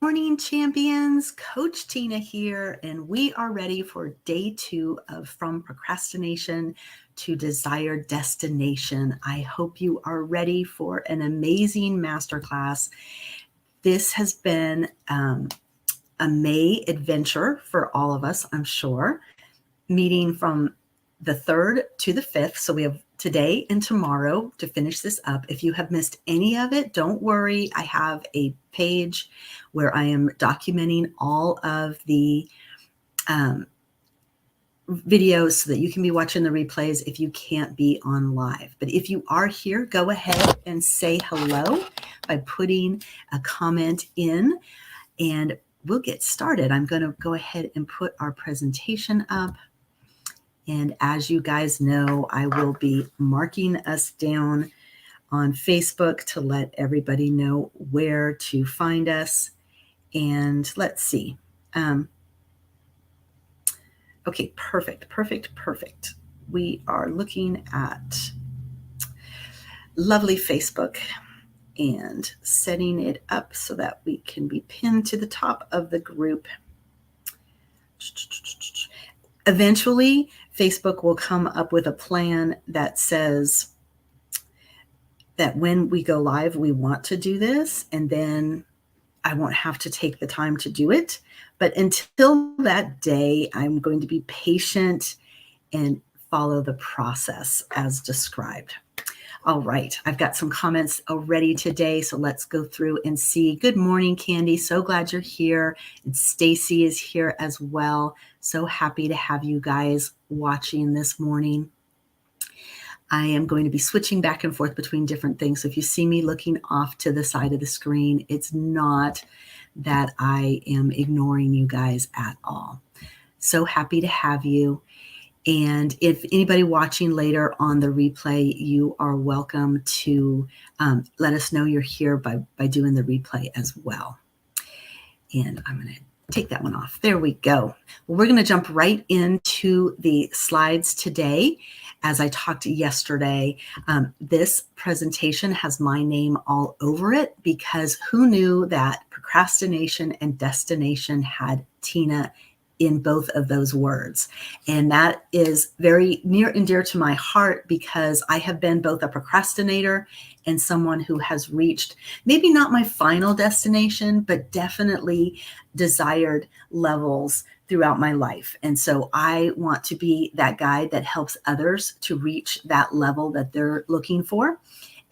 Morning, champions. Coach Tina here, and we are ready for day 2 of From Procrastination to Desired Destination. I hope you are ready for an amazing masterclass. This has been a May adventure for all of us, I'm sure, meeting from the 3rd to the 5th. So we have today and tomorrow to finish this up. If you have missed any of it, don't worry. I have a page where I am documenting all of the videos so that you can be watching the replays if you can't be on live. But if you are here, go ahead and say hello by putting a comment in, and we'll get started. I'm going to go ahead and put our presentation up. And as you guys know, I will be marking us down on Facebook to let everybody know where to find us. And let's see. Okay, perfect. We are looking at lovely Facebook and setting it up so that we can be pinned to the top of the group. Eventually, Facebook will come up with a plan that says that when we go live, we want to do this, and then I won't have to take the time to do it. But until that day, I'm going to be patient and follow the process as described. All right, I've got some comments already today, so let's go through and see. Good morning, Candy. So glad you're here. And Stacy is here as well. So happy to have you guys watching this morning. I am going to be switching back and forth between different things. So if you see me looking off to the side of the screen, it's not that I am ignoring you guys at all. So happy to have you. And if anybody watching later on the replay, you are welcome to let us know you're here by doing the replay as well. And I'm going to take that one off. There we go. Well, we're going to jump right into the slides today. As I talked yesterday, this presentation has my name all over it because who knew that procrastination and destination had Tina in both of those words. And that is very near and dear to my heart because I have been both a procrastinator and someone who has reached maybe not my final destination, but definitely desired levels throughout my life. And so I want to be that guide that helps others to reach that level that they're looking for.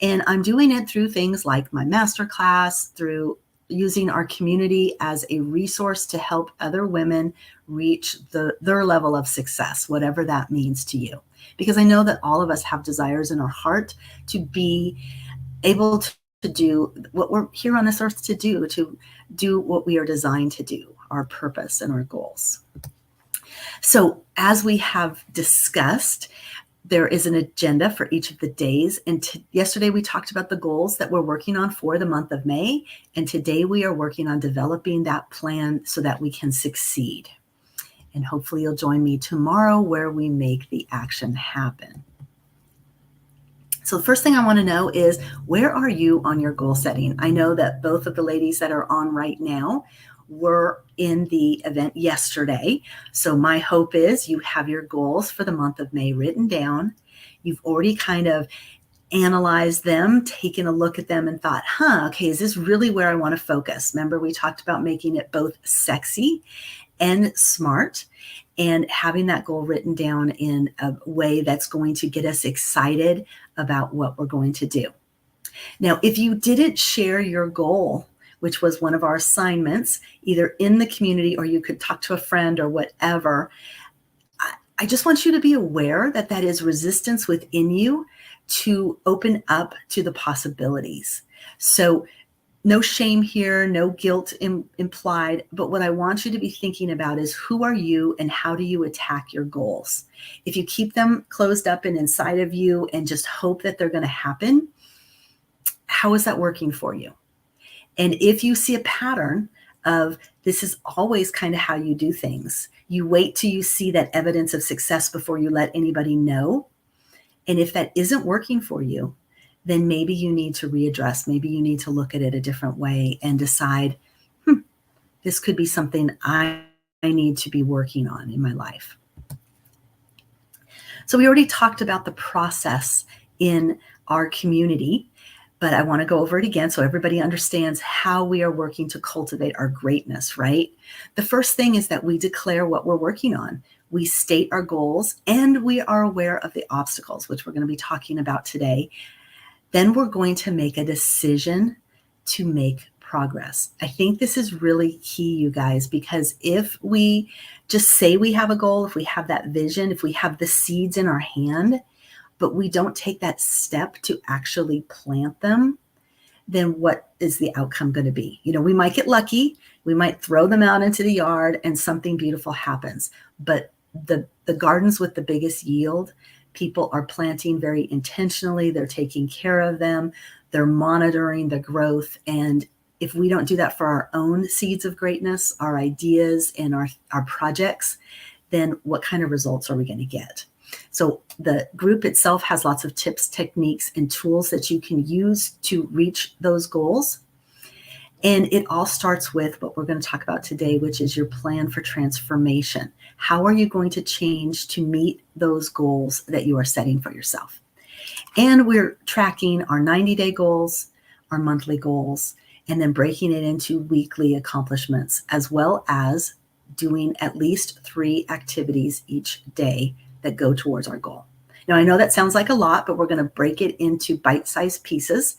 And I'm doing it through things like my masterclass, through using our community as a resource to help other women reach their level of success, whatever that means to you. Because I know that all of us have desires in our heart to be able to do what we're here on this earth to do what we are designed to do, our purpose and our goals. So as we have discussed, there is an agenda for each of the days. And yesterday we talked about the goals that we're working on for the month of May. And today we are working on developing that plan so that we can succeed. And hopefully you'll join me tomorrow where we make the action happen. So the first thing I want to know is, where are you on your goal setting? I know that both of the ladies that are on right now were in the event yesterday. So my hope is you have your goals for the month of May written down. You've already kind of analyzed them, taken a look at them and thought, okay, is this really where I want to focus? Remember, we talked about making it both sexy and smart, and having that goal written down in a way that's going to get us excited about what we're going to do. Now, if you didn't share your goal, which was one of our assignments, either in the community or you could talk to a friend or whatever, I just want you to be aware that that is resistance within you to open up to the possibilities. So no shame here, no guilt implied, but what I want you to be thinking about is, who are you and how do you attack your goals? If you keep them closed up and inside of you and just hope that they're going to happen, how is that working for you? And if you see a pattern of this is always kind of how you do things, you wait till you see that evidence of success before you let anybody know. And if that isn't working for you, then maybe you need to readdress. Maybe you need to look at it a different way and decide, This could be something I need to be working on in my life. So we already talked about the process in our community, but I want to go over it again so everybody understands how we are working to cultivate our greatness, right? The first thing is that we declare what we're working on. We state our goals and we are aware of the obstacles, which we're going to be talking about today. Then we're going to make a decision to make progress. I think this is really key, you guys, because if we just say we have a goal, if we have that vision, if we have the seeds in our hand, but we don't take that step to actually plant them, then what is the outcome going to be? You know, we might get lucky, we might throw them out into the yard and something beautiful happens. But the gardens with the biggest yield, people are planting very intentionally, they're taking care of them, they're monitoring the growth. And if we don't do that for our own seeds of greatness, our ideas and our projects, then what kind of results are we going to get? So the group itself has lots of tips, techniques, and tools that you can use to reach those goals. And it all starts with what we're going to talk about today, which is your plan for transformation. How are you going to change to meet those goals that you are setting for yourself? And we're tracking our 90-day goals, our monthly goals, and then breaking it into weekly accomplishments, as well as doing at least 3 activities each day that go towards our goal. Now, I know that sounds like a lot, but we're going to break it into bite-sized pieces,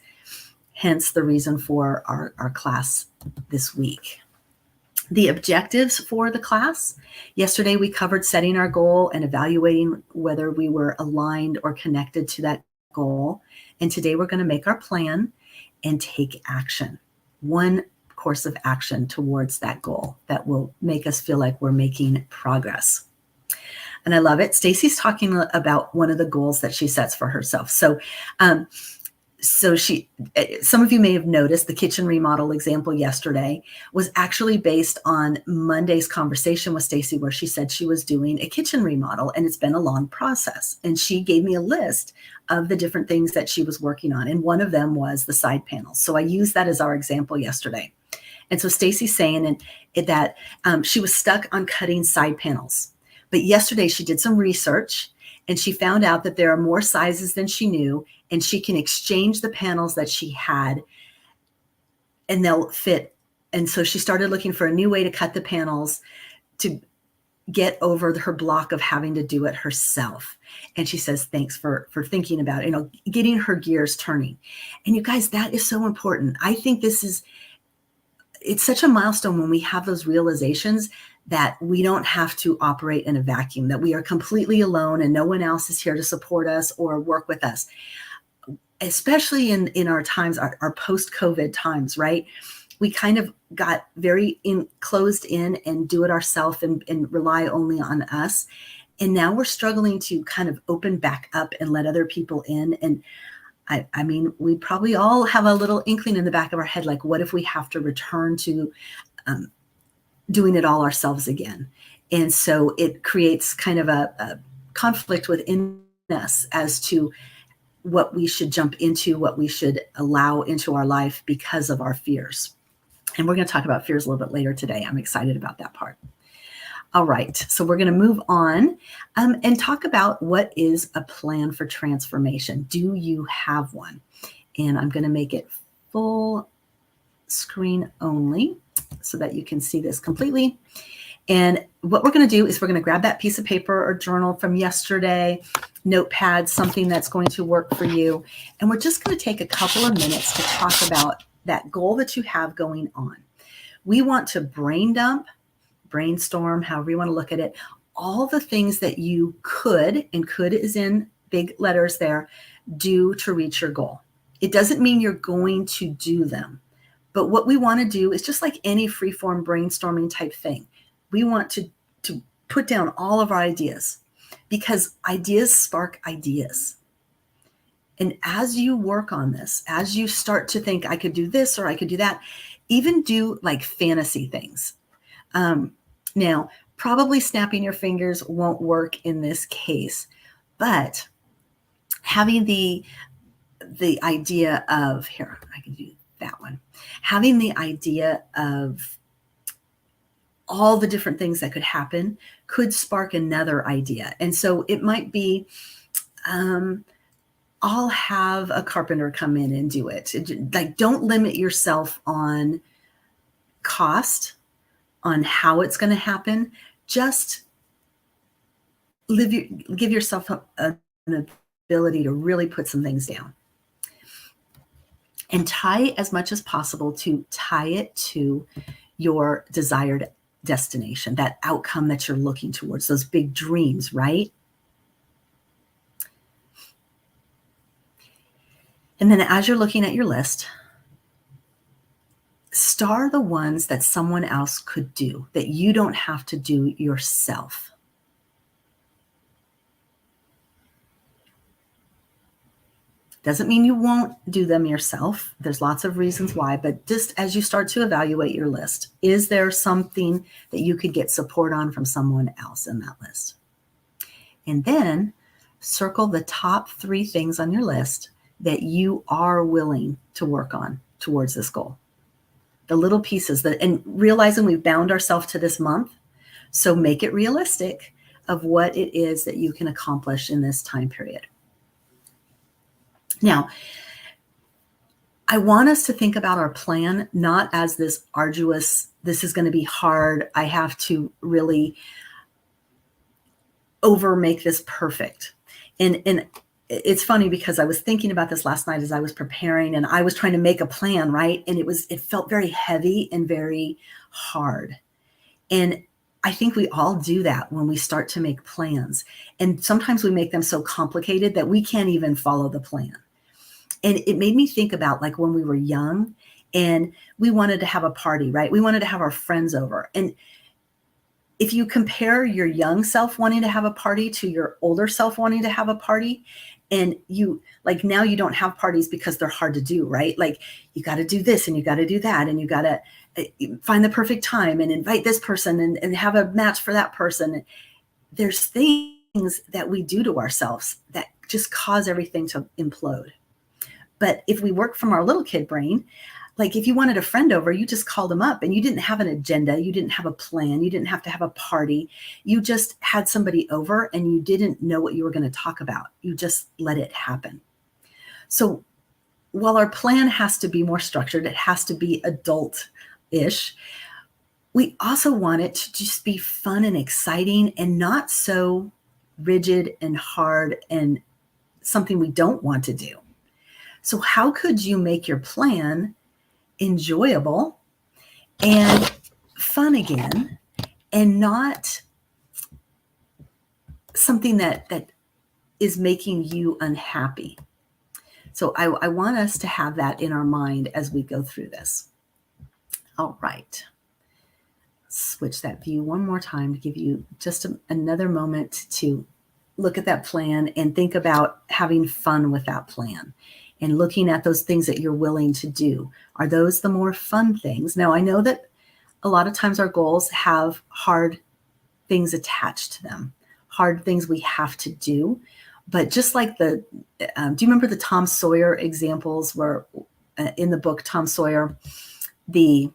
hence the reason for our class this week. The objectives for the class. Yesterday, we covered setting our goal and evaluating whether we were aligned or connected to that goal. And today, we're going to make our plan and take action. One course of action towards that goal that will make us feel like we're making progress. And I love it. Stacy's talking about one of the goals that she sets for herself. So some of you may have noticed the kitchen remodel example yesterday was actually based on Monday's conversation with Stacy, where she said she was doing a kitchen remodel and it's been a long process. And she gave me a list of the different things that she was working on. And one of them was the side panels. So I used that as our example yesterday. And so Stacy's saying that she was stuck on cutting side panels. But yesterday she did some research and she found out that there are more sizes than she knew, and she can exchange the panels that she had and they'll fit. And so she started looking for a new way to cut the panels to get over her block of having to do it herself. And she says, thanks for thinking about it, getting her gears turning. And you guys, that is so important. I think it's such a milestone when we have those realizations that we don't have to operate in a vacuum, that we are completely alone and no one else is here to support us or work with us, especially in our times, our post-COVID times, right? We kind of got very closed in and do it ourselves and rely only on us. And now we're struggling to kind of open back up and let other people in. And I mean, we probably all have a little inkling in the back of our head, like, what if we have to return to doing it all ourselves again? And so it creates kind of a conflict within us as to what we should jump into, what we should allow into our life because of our fears. And we're going to talk about fears a little bit later today. I'm excited about that part. All right, so we're going to move on and talk about what is a plan for transformation. Do you have one? And I'm going to make it full screen only so that you can see this completely. And what we're going to do is we're going to grab that piece of paper or journal from yesterday, notepad, something that's going to work for you. And we're just going to take a couple of minutes to talk about that goal that you have going on. We want to brain dump, brainstorm, however you want to look at it, all the things that you could, and could is in big letters there, do to reach your goal. It doesn't mean you're going to do them, but what we want to do is just like any freeform brainstorming type thing. We want to put down all of our ideas, because ideas spark ideas. And as you work on this, as you start to think, I could do this or I could do that, even do like fantasy things. Now, probably snapping your fingers won't work in this case, but having the idea of, here, I can do that one. Having the idea of all the different things that could happen could spark another idea. And so it might be, I'll have a carpenter come in and do it. Like, don't limit yourself on cost, on how it's going to happen. Just give yourself an ability to really put some things down. And tie as much as possible to tie it to your desired destination, that outcome that you're looking towards, those big dreams, right? And then as you're looking at your list, star the ones that someone else could do, that you don't have to do yourself. Doesn't mean you won't do them yourself. There's lots of reasons why, but just as you start to evaluate your list, is there something that you could get support on from someone else in that list? And then circle the top 3 things on your list that you are willing to work on towards this goal. The little pieces and realizing we've bound ourselves to this month, so make it realistic of what it is that you can accomplish in this time period. Now, I want us to think about our plan not as this arduous, this is going to be hard, I have to really make this perfect. And it's funny because I was thinking about this last night as I was preparing, and I was trying to make a plan, right? And it felt very heavy and very hard. And I think we all do that when we start to make plans. And sometimes we make them so complicated that we can't even follow the plan. And it made me think about, like, when we were young and we wanted to have a party, right? We wanted to have our friends over. And if you compare your young self wanting to have a party to your older self wanting to have a party, and you, like, now you don't have parties because they're hard to do, right? Like, you got to do this and you got to do that, and you got to find the perfect time and invite this person and have a match for that person. There's things that we do to ourselves that just cause everything to implode. But if we work from our little kid brain, like, if you wanted a friend over, you just called them up and you didn't have an agenda. You didn't have a plan. You didn't have to have a party. You just had somebody over and you didn't know what you were going to talk about. You just let it happen. So while our plan has to be more structured, it has to be adult-ish, we also want it to just be fun and exciting and not so rigid and hard and something we don't want to do. So how could you make your plan enjoyable and fun again, and not something that is making you unhappy? So I want us to have that in our mind as we go through this. All right. Switch that view one more time to give you just another moment to look at that plan and think about having fun with that plan. And looking at those things that you're willing to do. Are those the more fun things? Now, I know that a lot of times our goals have hard things attached to them, hard things we have to do. But just like do you remember the Tom Sawyer examples where in the book Tom Sawyer, he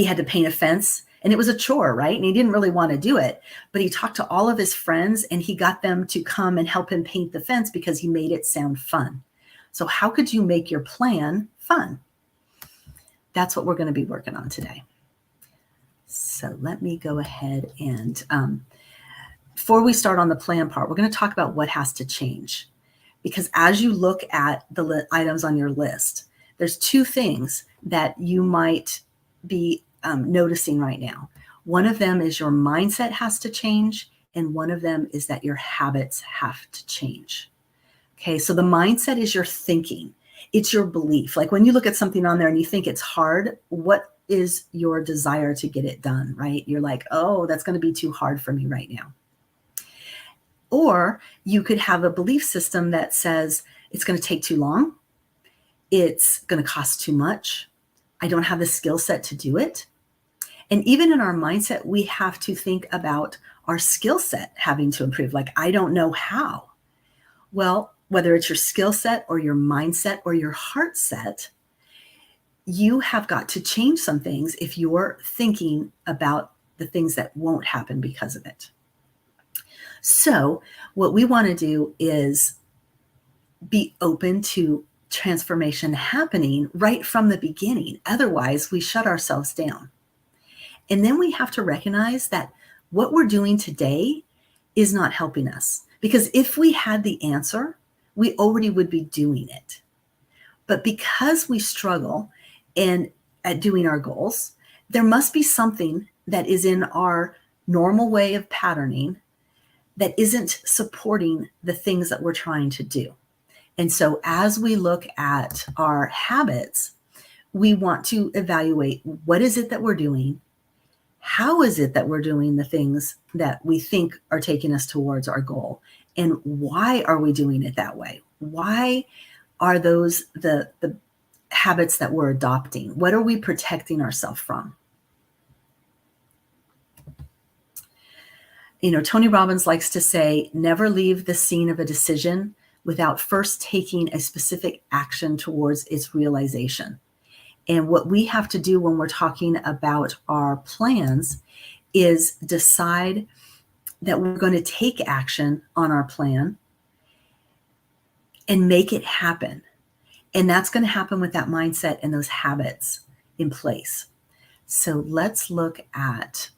had to paint a fence? And it was a chore, right? And he didn't really want to do it, but he talked to all of his friends and he got them to come and help him paint the fence because he made it sound fun. So how could you make your plan fun? That's what we're going to be working on today. So let me go ahead and before we start on the plan part, we're going to talk about what has to change. Because as you look at the items on your list, there's 2 things that you might be noticing right now. One of them is your mindset has to change, and one of them is that your habits have to change. Okay, so the mindset is your thinking. It's your belief. Like, when you look at something on there and you think it's hard, what is your desire to get it done, right? You're like, oh, that's going to be too hard for me right now. Or you could have a belief system that says it's going to take too long. It's going to cost too much. I don't have the skill set to do it. And even in our mindset, we have to think about our skill set having to improve. Like, I don't know how. Well, whether it's your skill set or your mindset or your heart set, you have got to change some things if you're thinking about the things that won't happen because of it. So, what we want to do is be open to transformation happening right from the beginning. Otherwise, we shut ourselves down. And then we have to recognize that what we're doing today is not helping us. Because if we had the answer, we already would be doing it. But because we struggle at doing our goals, there must be something that is in our normal way of patterning that isn't supporting the things that we're trying to do. And so as we look at our habits, we want to evaluate what is it that we're doing? How is it that we're doing the things that we think are taking us towards our goal? And why are we doing it that way? Why are those the habits that we're adopting? What are we protecting ourselves from? Tony Robbins likes to say, never leave the scene of a decision without first taking a specific action towards its realization. And what we have to do when we're talking about our plans is decide that we're going to take action on our plan and make it happen. And that's going to happen with that mindset and those habits in place. So let's look at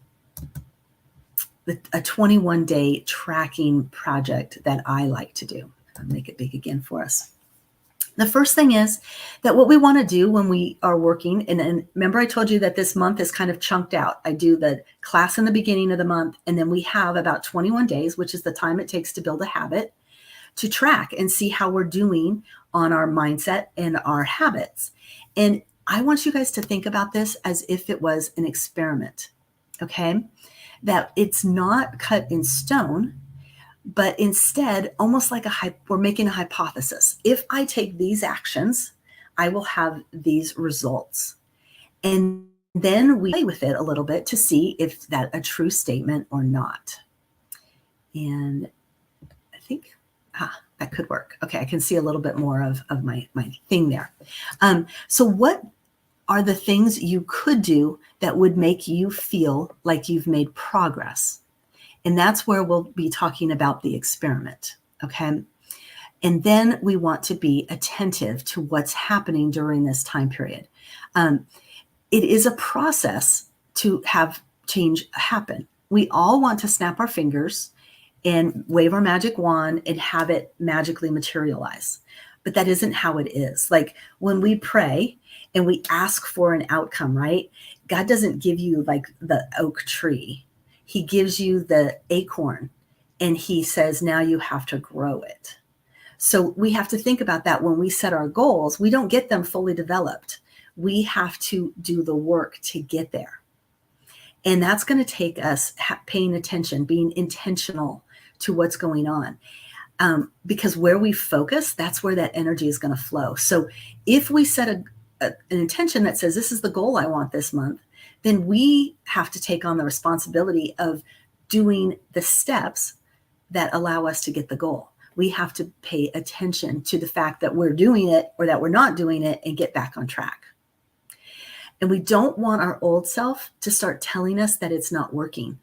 a 21-day tracking project that I like to do. I'll make it big again for us. The first thing is that what we want to do when we are working, and remember I told you that this month is kind of chunked out. I do the class in the beginning of the month, and then we have about 21 days, which is the time it takes to build a habit, to track and see how we're doing on our mindset and our habits. And I want you guys to think about this as if it was an experiment, okay? That it's not cut in stone, but instead, almost like we're making a hypothesis. If I take these actions, I will have these results. And then we play with it a little bit to see if that's a true statement or not. And I think, that could work. Okay, I can see a little bit more of my thing there. So what are the things you could do that would make you feel like you've made progress? And that's where we'll be talking about the experiment, okay? And then we want to be attentive to what's happening during this time period. It is a process to have change happen. We all want to snap our fingers and wave our magic wand and have it magically materialize. But that isn't how it is. Like when we pray and we ask for an outcome, right? God doesn't give you like the oak tree. He gives you the acorn and he says, now you have to grow it. So we have to think about that when we set our goals. We don't get them fully developed. We have to do the work to get there. And that's going to take us paying attention, being intentional to what's going on. Because where we focus, that's where that energy is going to flow. So if we set an intention that says, this is the goal I want this month, then we have to take on the responsibility of doing the steps that allow us to get the goal. We have to pay attention to the fact that we're doing it or that we're not doing it and get back on track. And we don't want our old self to start telling us that it's not working.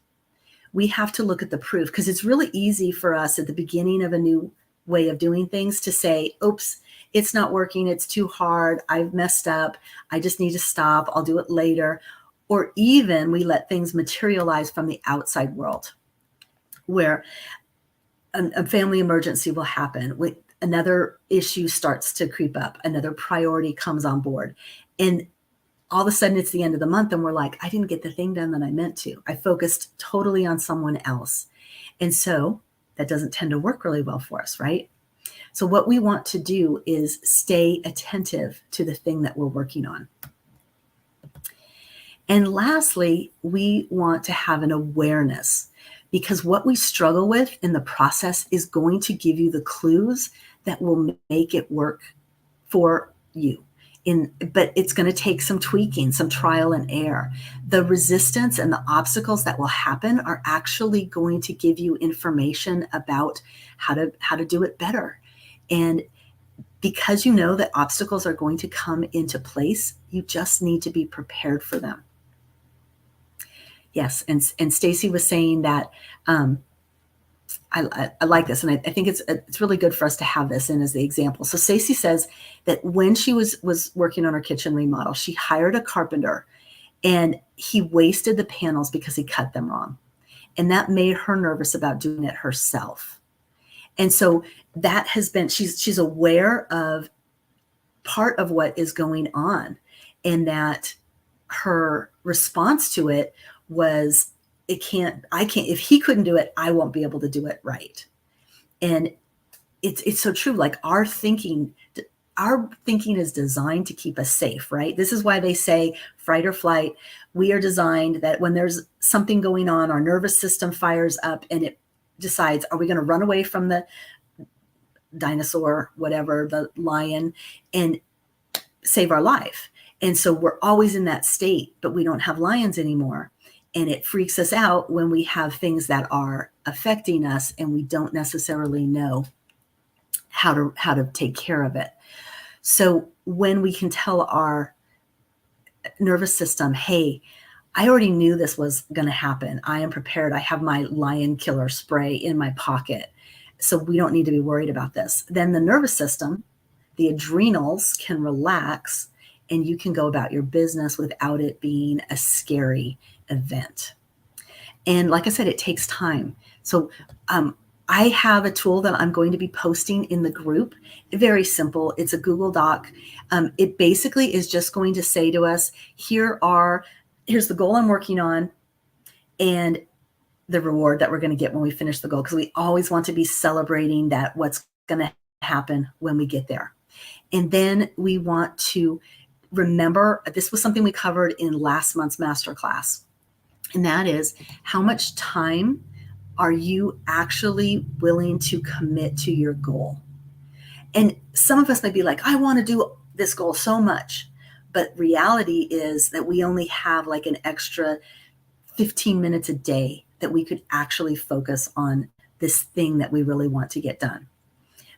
We have to look at the proof, because it's really easy for us at the beginning of a new way of doing things to say, oops, it's not working. It's too hard. I've messed up. I just need to stop. I'll do it later. Or even we let things materialize from the outside world, where a family emergency will happen. Another issue starts to creep up. Another priority comes on board. And all of a sudden it's the end of the month and we're like, I didn't get the thing done that I meant to. I focused totally on someone else. And so that doesn't tend to work really well for us, right? So what we want to do is stay attentive to the thing that we're working on. And lastly, we want to have an awareness, because what we struggle with in the process is going to give you the clues that will make it work for you. But it's going to take some tweaking, some trial and error. The resistance and the obstacles that will happen are actually going to give you information about how to do it better. And because you know that obstacles are going to come into place, you just need to be prepared for them. Yes, and Stacy was saying that I like this, and I think it's really good for us to have this in as the example. So Stacy says that when she was working on her kitchen remodel, she hired a carpenter, and he wasted the panels because he cut them wrong, and that made her nervous about doing it herself. And so that has been, she's aware of part of what is going on, and that her response to it was, I can't, if he couldn't do it, I won't be able to do it right. And it's so true. Like our thinking is designed to keep us safe, right? This is why they say fight or flight. We are designed that when there's something going on, our nervous system fires up and it decides, are we going to run away from the dinosaur, whatever, the lion, and save our life? And so we're always in that state, but we don't have lions anymore. And it freaks us out when we have things that are affecting us and we don't necessarily know how to take care of it. So when we can tell our nervous system, hey, I already knew this was going to happen. I am prepared. I have my lion killer spray in my pocket. So we don't need to be worried about this. Then the nervous system, the adrenals can relax, and you can go about your business without it being a scary event. And like I said, it takes time. So I have a tool that I'm going to be posting in the group. Very simple. It's a Google Doc. It basically is just going to say to us, here's the goal I'm working on and the reward that we're going to get when we finish the goal. Because we always want to be celebrating that what's going to happen when we get there. And then we want to remember, this was something we covered in last month's masterclass. And that is, how much time are you actually willing to commit to your goal? And some of us may be like, I want to do this goal so much. But reality is that we only have like an extra 15 minutes a day that we could actually focus on this thing that we really want to get done.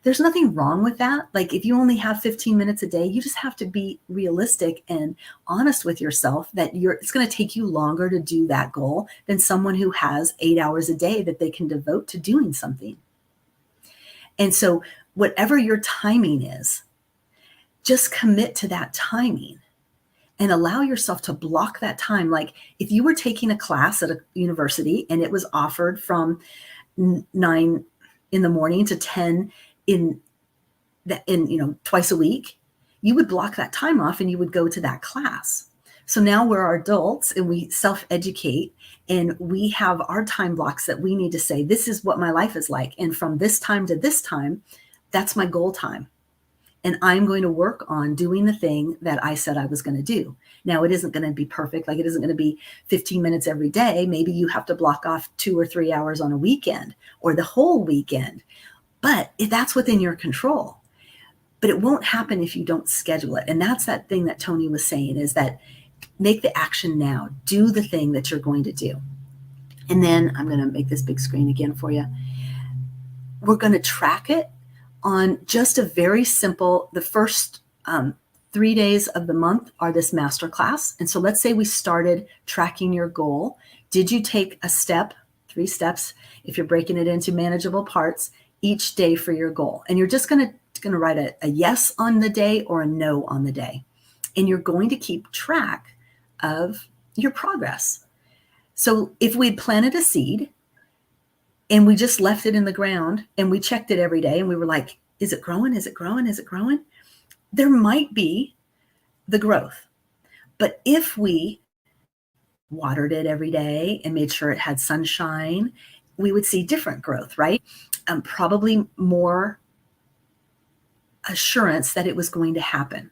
There's nothing wrong with that. Like if you only have 15 minutes a day, you just have to be realistic and honest with yourself that it's going to take you longer to do that goal than someone who has 8 hours a day that they can devote to doing something. And so whatever your timing is, just commit to that timing and allow yourself to block that time. Like if you were taking a class at a university and it was offered from 9 in the morning to 10 in twice a week, you would block that time off and you would go to that class. So now we're adults and we self-educate and we have our time blocks that we need to say, this is what my life is like. And from this time to this time, that's my goal time. And I'm going to work on doing the thing that I said I was going to do. Now, it isn't going to be perfect. Like it isn't going to be 15 minutes every day. Maybe you have to block off 2 or 3 hours on a weekend or the whole weekend. But that's within your control. But it won't happen if you don't schedule it. And that's that thing that Tony was saying, is that make the action now. Do the thing that you're going to do. And then I'm going to make this big screen again for you. We're going to track it on just a very simple, the first 3 days of the month are this masterclass. And so let's say we started tracking your goal. Did you take a step, 3 steps, if you're breaking it into manageable parts, each day for your goal? And you're just going to write a yes on the day or a no on the day. And you're going to keep track of your progress. So if we'd planted a seed and we just left it in the ground and we checked it every day and we were like, is it growing? Is it growing? Is it growing? There might be the growth. But if we watered it every day and made sure it had sunshine, we would see different growth, right? Probably more assurance that it was going to happen.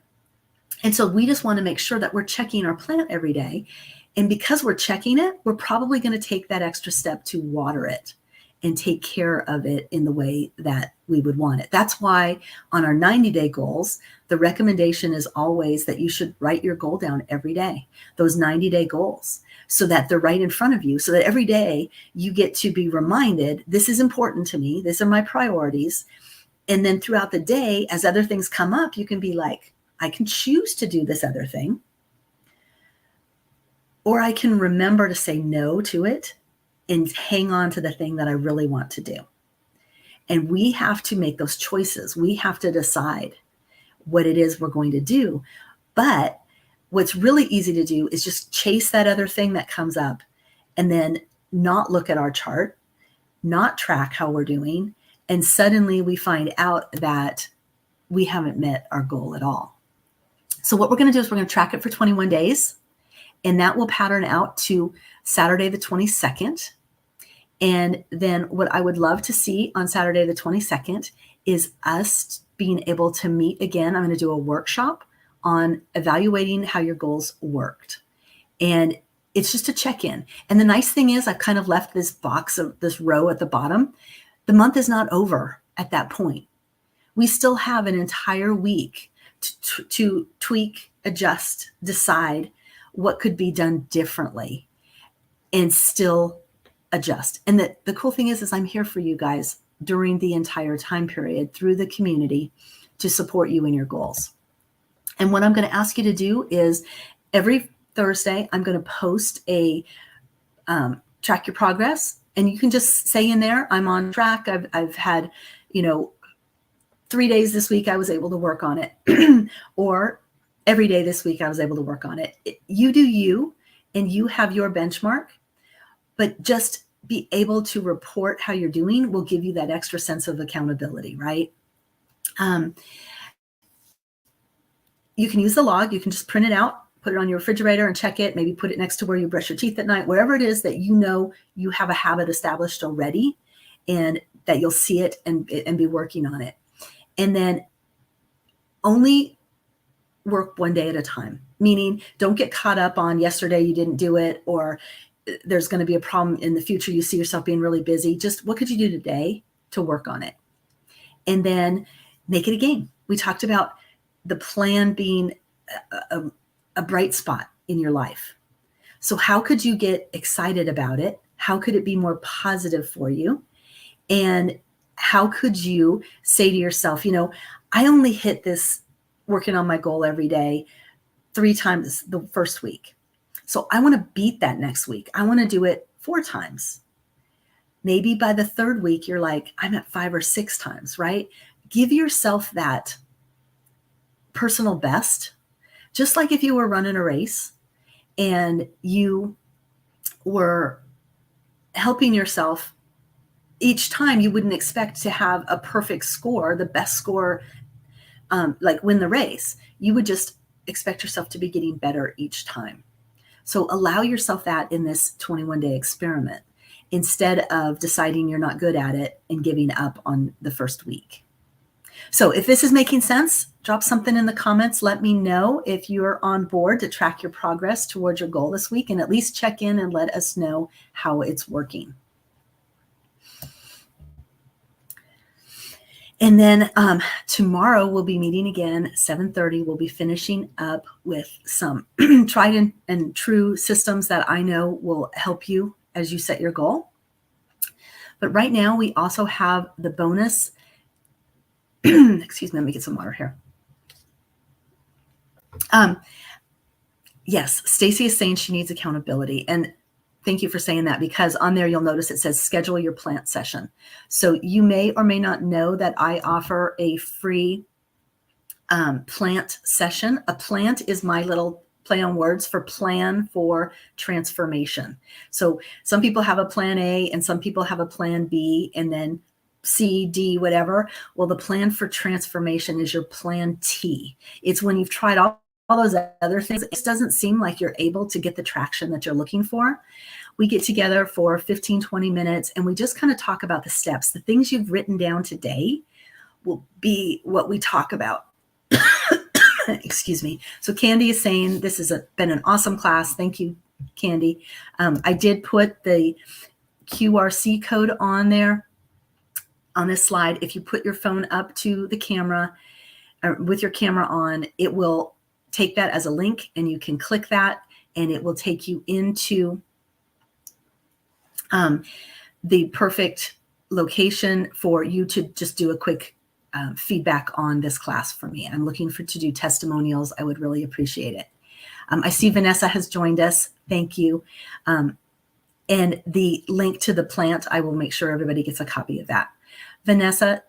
And so we just want to make sure that we're checking our plant every day. And because we're checking it, we're probably going to take that extra step to water it and take care of it in the way that we would want it. That's why on our 90-day goals, the recommendation is always that you should write your goal down every day, those 90-day goals, so that they're right in front of you, so that every day you get to be reminded, this is important to me, these are my priorities, And then throughout the day, as other things come up, you can be like, I can choose to do this other thing, or I can remember to say no to it and hang on to the thing that I really want to do. And we have to make those choices. We have to decide what it is we're going to do. But what's really easy to do is just chase that other thing that comes up and then not look at our chart, not track how we're doing. And suddenly we find out that we haven't met our goal at all. So what we're going to do is we're going to track it for 21 days. And that will pattern out to Saturday the 22nd. And then what I would love to see on Saturday the 22nd is us being able to meet again. I'm going to do a workshop on evaluating how your goals worked. And it's just a check-in. And the nice thing is I've kind of left this box of this row at the bottom. The month is not over at that point. We still have an entire week to tweak, adjust, decide what could be done differently and still adjust. And the cool thing is I'm here for you guys during the entire time period through the community to support you in your goals. And what I'm going to ask you to do is every Thursday, I'm going to post a track your progress. And you can just say in there, I'm on track. I've had, 3 days this week, I was able to work on it. Or every day this week, I was able to work on it. You do you, and you have your benchmark, but just be able to report how you're doing will give you that extra sense of accountability, right? You can use the log. You can just print it out, put it on your refrigerator and check it. Maybe put it next to where you brush your teeth at night, wherever it is that you know you have a habit established already and that you'll see it and be working on it. And then only work one day at a time, meaning don't get caught up on yesterday you didn't do it, or there's going to be a problem in the future. You see yourself being really busy. Just what could you do today to work on it? And then make it a game. We talked about the plan being a bright spot in your life. So how could you get excited about it? How could it be more positive for you? And how could you say to yourself, I only hit this working on my goal every day 3 times the first week. So I want to beat that next week. I want to do it 4 times. Maybe by the 3rd week, you're like, I'm at 5 or 6 times, right? Give yourself that personal best, just like if you were running a race and you were helping yourself each time. You wouldn't expect to have a perfect score, the best score, like win the race. You would just expect yourself to be getting better each time. So allow yourself that in this 21-day experiment instead of deciding you're not good at it and giving up on the first week. So if this is making sense, drop something in the comments. Let me know if you're on board to track your progress towards your goal this week, and at least check in and let us know how it's working. And then tomorrow we'll be meeting again, 7:30. We'll be finishing up with some tried and true systems that I know will help you as you set your goal. But right now we also have the bonus. Excuse me, let me get some water here. Yes, Stacy is saying she needs accountability. And thank you for saying that, because on there you'll notice it says schedule your plant session. So you may or may not know that I offer a free plant session. A plant is my little play on words for plan for transformation. So some people have a plan A and some people have a plan B and then C, D, whatever. Well, the plan for transformation is your plan T. It's when you've tried all those other things, it doesn't seem like you're able to get the traction that you're looking for. We get together for 15, 20 minutes and we just kind of talk about the steps. The things you've written down today will be what we talk about. Excuse me. So Candy is saying this has been an awesome class. Thank you, Candy. I did put the QRC code on there on this slide. If you put your phone up to the camera with your camera on, it will take that as a link and you can click that and it will take you into the perfect location for you to just do a quick feedback on this class for me. I'm looking to do testimonials. I would really appreciate it. I see Vanessa has joined us. Thank you. And the link to the plant, I will make sure everybody gets a copy of that. Vanessa,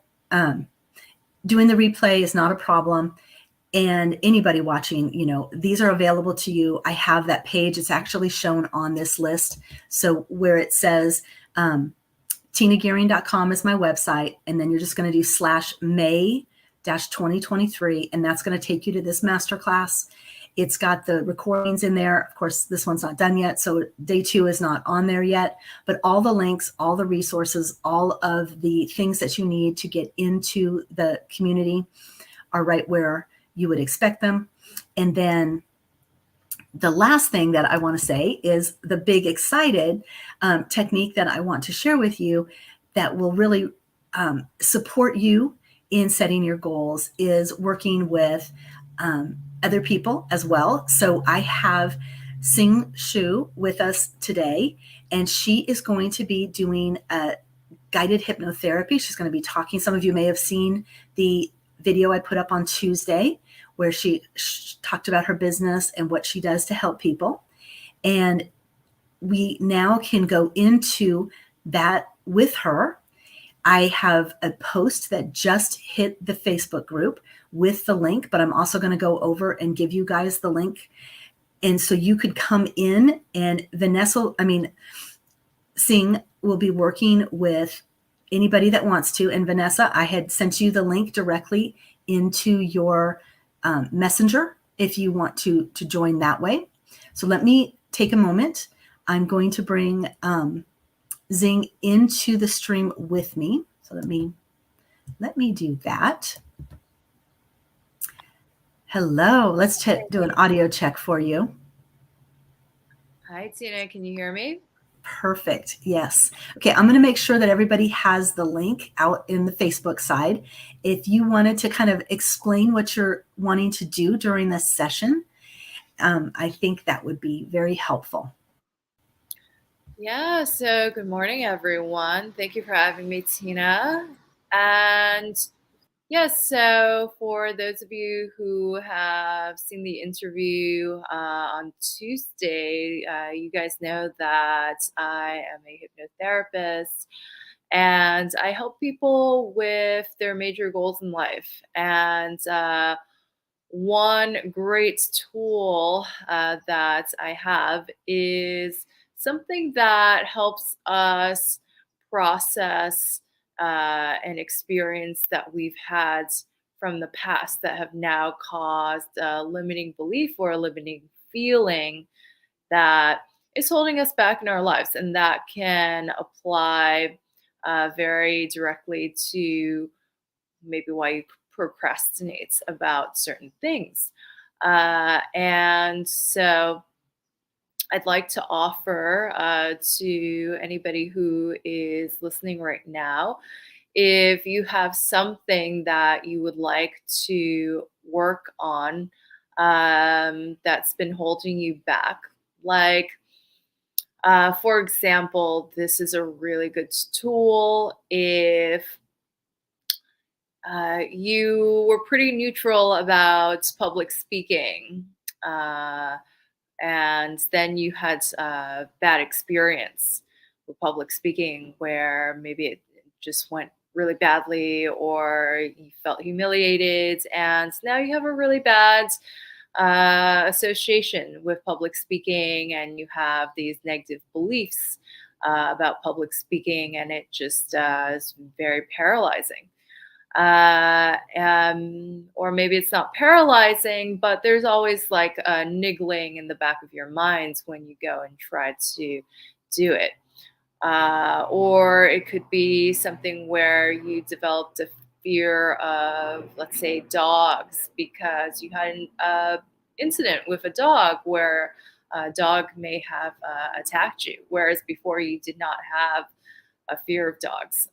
doing the replay is not a problem. And anybody watching, these are available to you. I have that page. It's actually shown on this list. So where it says tinagearing.com is my website. And then you're just going to do /May-2023. And that's going to take you to this masterclass. It's got the recordings in there. Of course, this one's not done yet, so day 2 is not on there yet. But all the links, all the resources, all of the things that you need to get into the community are right where you would expect them. And then the last thing that I want to say is the big excited technique that I want to share with you that will really support you in setting your goals is working with other people as well. So I have Sing Shu with us today, and she is going to be doing a guided hypnotherapy. She's going to be talking. Some of you may have seen the video I put up on Tuesday where she talked about her business and what she does to help people. And we now can go into that with her. I have a post that just hit the Facebook group with the link, but I'm also going to go over and give you guys the link. And so you could come in, and Sing will be working with anybody that wants to. And Vanessa, I had sent you the link directly into your messenger if you want to join that way. So let me take a moment. I'm going to bring Zing into the stream with me. So let me do that. Hello, let's do an audio check for you. Hi, Tina, can you hear me? Perfect, yes. Okay, I'm going to make sure that everybody has the link out in the Facebook side. If you wanted to kind of explain what you're wanting to do during this session, I think that would be very helpful. Yeah, so good morning, everyone. Thank you for having me, Tina. And yes, so for those of you who have seen the interview on Tuesday, you guys know that I am a hypnotherapist and I help people with their major goals in life. And one great tool that I have is something that helps us process an experience that we've had from the past that have now caused a limiting belief or a limiting feeling that is holding us back in our lives. And that can apply very directly to maybe why you procrastinate about certain things. And so I'd like to offer to anybody who is listening right now, if you have something that you would like to work on that's been holding you back, like for example, this is a really good tool if you were pretty neutral about public speaking, and then you had a bad experience with public speaking where maybe it just went really badly or you felt humiliated, and now you have a really bad association with public speaking, and you have these negative beliefs about public speaking, and it just is very paralyzing. Or maybe it's not paralyzing, but there's always like a niggling in the back of your mind when you go and try to do it. Or it could be something where you developed a fear of, let's say, dogs because you had an incident with a dog where a dog may have attacked you, whereas before you did not have a fear of dogs.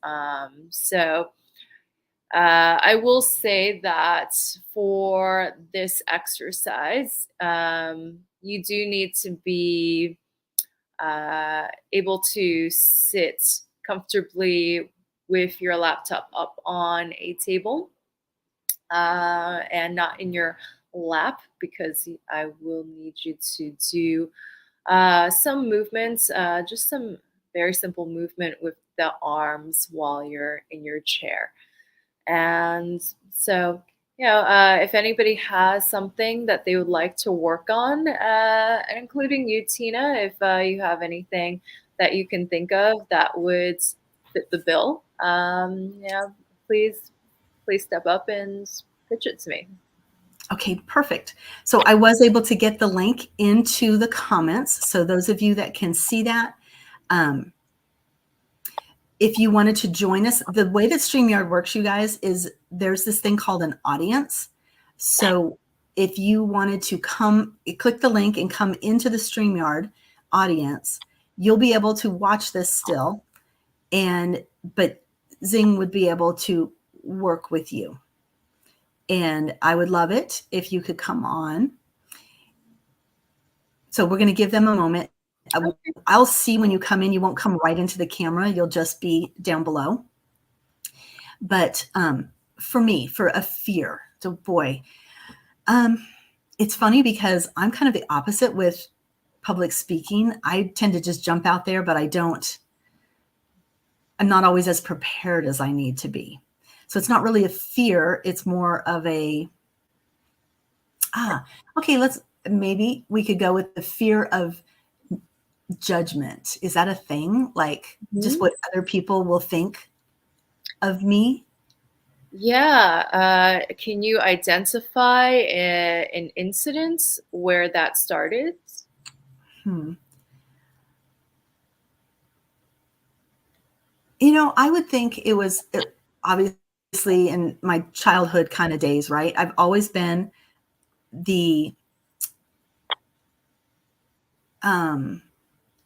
I will say that for this exercise, you do need to be able to sit comfortably with your laptop up on a table. and not in your lap, because I will need you to do some movements, just some very simple movement with the arms while you're in your chair. And so, if anybody has something that they would like to work on, including you, Tina, if you have anything that you can think of that would fit the bill, please, please step up and pitch it to me. Okay, perfect. So I was able to get the link into the comments. So those of you that can see that, if you wanted to join us, the way that StreamYard works, you guys, is there's this thing called an audience. So if you wanted to click the link and come into the StreamYard audience, you'll be able to watch this still, but Zing would be able to work with you. And I would love it if you could come on. So we're going to give them a moment. I'll see when you come in. You won't come right into the camera. You'll just be down below. But for me, for a fear, so boy, it's funny because I'm kind of the opposite with public speaking. I tend to just jump out there, but I'm not always as prepared as I need to be. So it's not really a fear. It's more of okay, maybe we could go with the fear of judgment. Is that a thing? Like just what other people will think of me? Yeah. Can you identify an incident where that started? I would think it was obviously in my childhood kind of days, right? I've always been the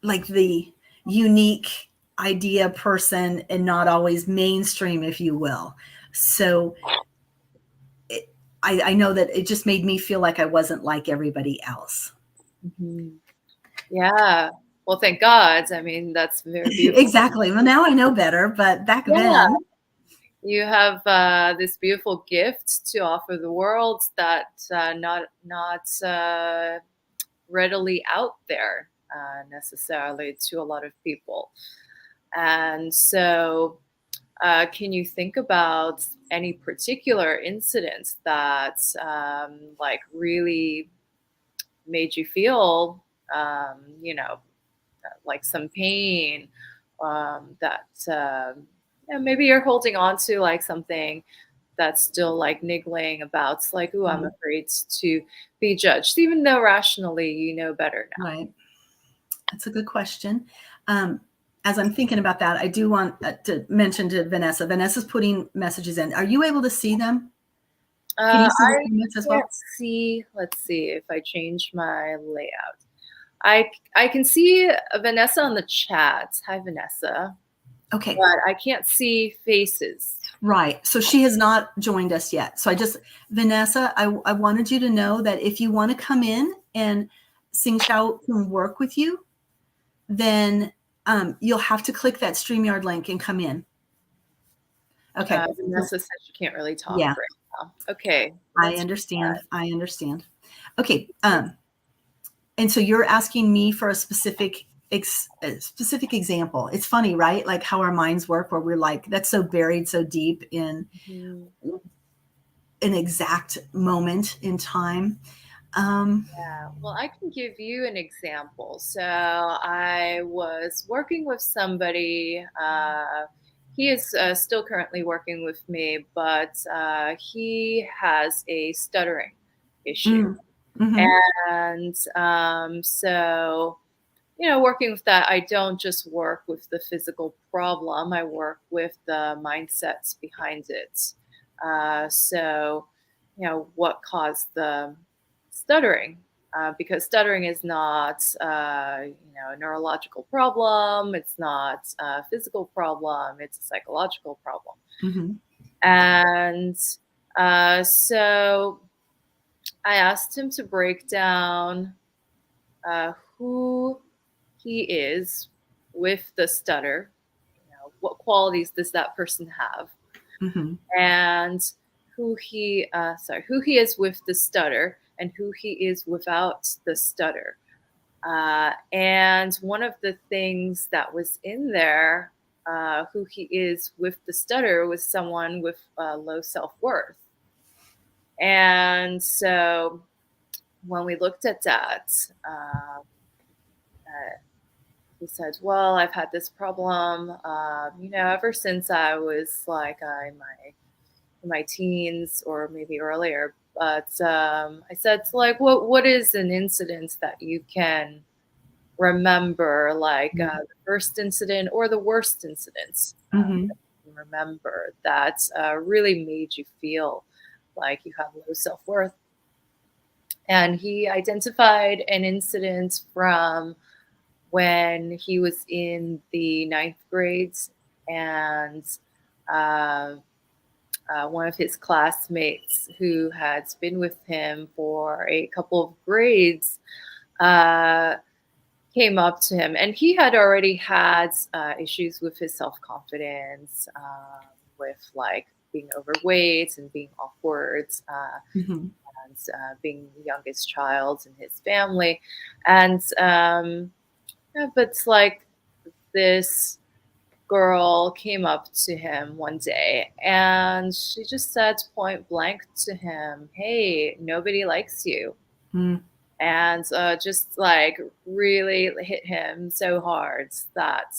like the unique idea person and not always mainstream, if you will. So I know that it just made me feel like I wasn't like everybody else. Yeah. Well, thank God. I mean, that's very beautiful. Exactly. Well, now I know better, but back then. You have this beautiful gift to offer the world that not readily out there necessarily to a lot of people. And so, can you think about any particular incidents that like really made you feel, like some pain, that maybe you're holding on to, like something that's still like niggling about, like, oh, I'm afraid to be judged, even though rationally you know better now. Right. That's a good question. As I'm thinking about that, I do want to mention to Vanessa. Vanessa's putting messages in. Are you able to see them? Can you see the comments as well? Let's see if I change my layout. I can see Vanessa on the chat. Hi, Vanessa. Okay. But I can't see faces. Right. So she has not joined us yet. So Vanessa, I wanted you to know that if you want to come in and Sing Xiao can work with you, then you'll have to click that StreamYard link and come in. Okay. Vanessa said she can't really talk Yeah. right now. Okay. I understand. Okay. And so you're asking me for a specific example. It's funny, right? Like how our minds work, where we're like, that's so buried so deep in an exact moment in time. Yeah, well, I can give you an example. So I was working with somebody. He is still currently working with me, but he has a stuttering issue. And so, working with that, I don't just work with the physical problem, I work with the mindsets behind it. So, what caused the stuttering? Because stuttering is not, a neurological problem. It's not a physical problem. It's a psychological problem. And so I asked him to break down who he is with the stutter. What qualities does that person have? And who he is with the stutter and who he is without the stutter. And one of the things that was in there, who he is with the stutter, was someone with low self-worth. And so when we looked at that, he said, well, I've had this problem, ever since I was like in my teens or maybe earlier. But I said, like, what is an incident that you can remember, like the first incident or the worst incident Mm-hmm. that you can remember that really made you feel like you have low self-worth? And he identified an incident from when he was in the ninth grades, and uh, one of his classmates who had been with him for a couple of grades uh, came up to him, and he had already had issues with his self-confidence, with like being overweight and being awkward, Mm-hmm. and being the youngest child in his family. And yeah, but like this girl came up to him one day and she just said point blank to him, "Hey, nobody likes you." Mm-hmm. And just like really hit him so hard that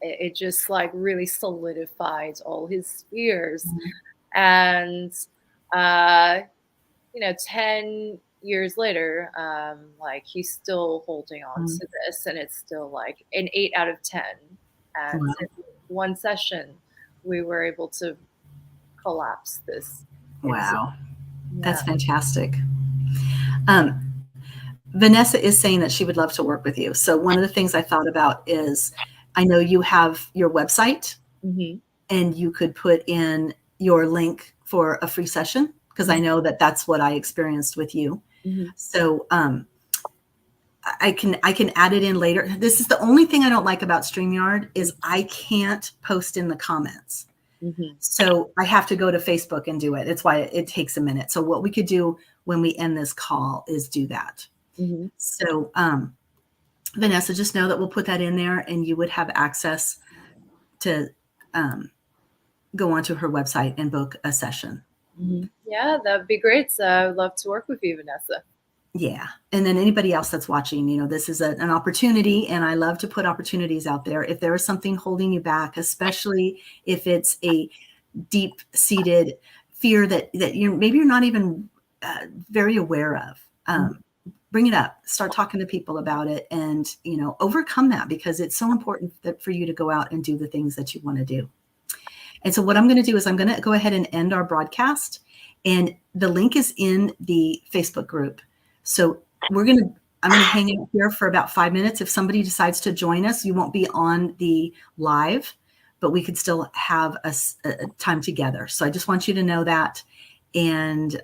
it just like really solidified all his fears. And uh, 10 years later, like he's still holding on Mm-hmm. to this, and it's still like an 8 out of 10. And Wow. in one session, we were able to collapse this incident. Wow. Yeah. That's fantastic. Um, Vanessa is saying that she would love to work with you. So one of the things I thought about is I know you have your website Hmm. and you could put in your link for a free session because I know that that's what I experienced with you. Hmm. So I can add it in later. This is the only thing I don't like about StreamYard is I can't post in the comments. Hmm. So I have to go to Facebook and do it. It's why it takes a minute. So what we could do when we end this call is do that. Hmm. So Vanessa, just know that we'll put that in there and you would have access to go onto her website and book a session. Hmm. Yeah, that'd be great. So I would love to work with you, Vanessa. Yeah. And then anybody else that's watching, this is an opportunity, and I love to put opportunities out there. If there is something holding you back, especially if it's a deep seated fear that you're not even very aware of, bring it up, start talking to people about it, and, overcome that, because it's so important for you to go out and do the things that you want to do. And so what I'm going to do is I'm going to go ahead and end our broadcast, and the link is in the Facebook group. So I'm going to hang out here for about 5 minutes. If somebody decides to join us, you won't be on the live, but we could still have a time together. So I just want you to know that. And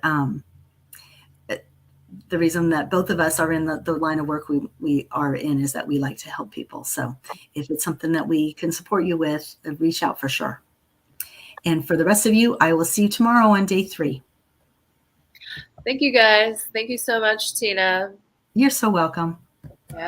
the reason that both of us are in the line of work we are in is that we like to help people. So if it's something that we can support you with, reach out for sure. And for the rest of you, I will see you tomorrow on day 3. Thank you, guys. Thank you so much, Tina. You're so welcome.